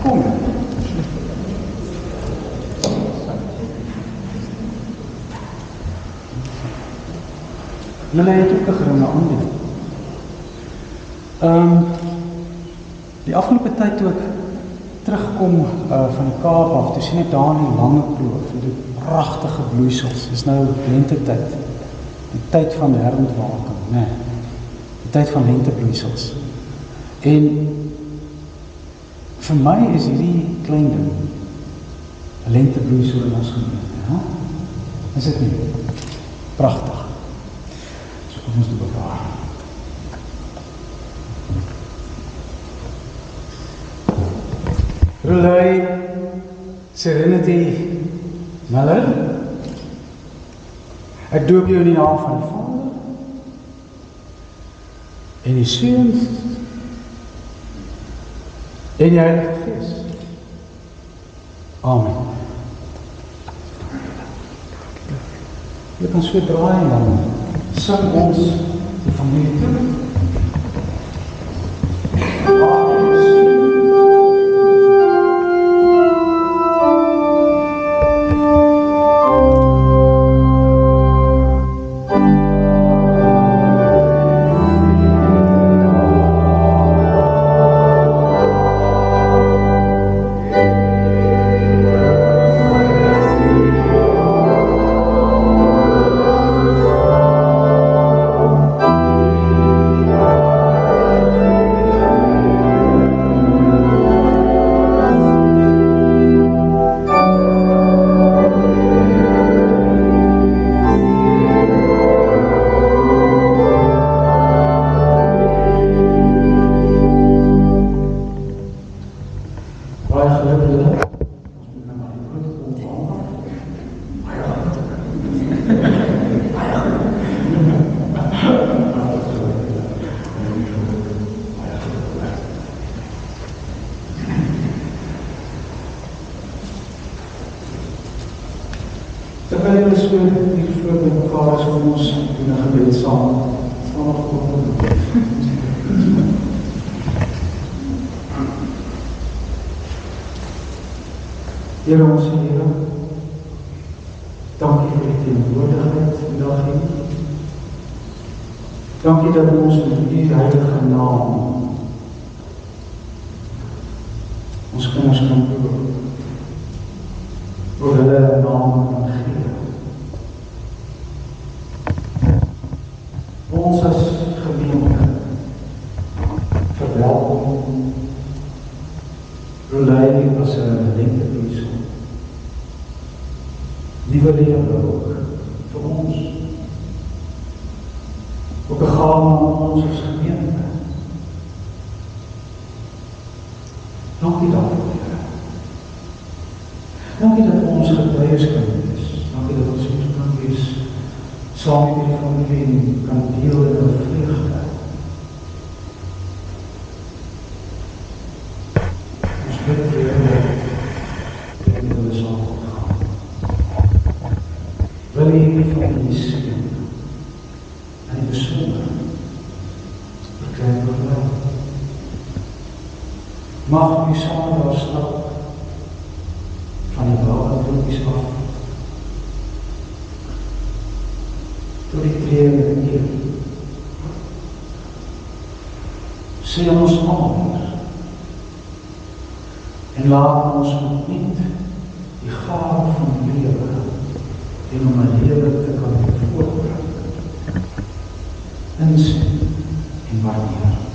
Kom. Hulle het ook 'n geringe aanbieding. Die afgelope tyd toe ek terugkom van die Kaap af, toe sien ek daar in die lange kloof, die pragtige bloeisels. Dis nou lentetyd. Die tyd van herontwaking, nee. Die tyd van lentebloeisels. En vir my is hierdie klein ding 'n lentebloeisel in ons gemeente, ja? Is dit nie? Pragtig. So kom ons doen mekaar. Relay Serenity Miller. Ek doop jou in die naam van die Vader en die Seun en die Heilige Gees. Amen. Jy kan so draai en dan sing ons die familie toe. Terwyl jy so hier voor met mekaar is, kom ons doen 'n gebed saam. Staan nog op. Here ons Here, dankie vir die teenwoordigheid vandag hier. Dankie dat ons met die heilige naam ons kinders kan doop. Oor hulle naam kan gee. Ons as gemeente verwelkom Relay as 'n lentebloeisel. Nuwe lewe ook vir ons. Ook 'n gawe aan ons as gemeente. Dankie daarvoor, Here. Dankie dat ons getuies kan wees. Dankie dat ons hier kan wees saam met die familie en kan deel in hulle vreugde. Ons bid vir julle dat met hulle saam gaan. Wil jy die familie seën en die besonder verklein verwel. Mag die saam daar stap van die watervloekjes af tot die tree met eer. Sê ons alweer en laat ons ontmoet die gawe van lewe en om 'n lewe te kan voortbring. Insien en waardeer.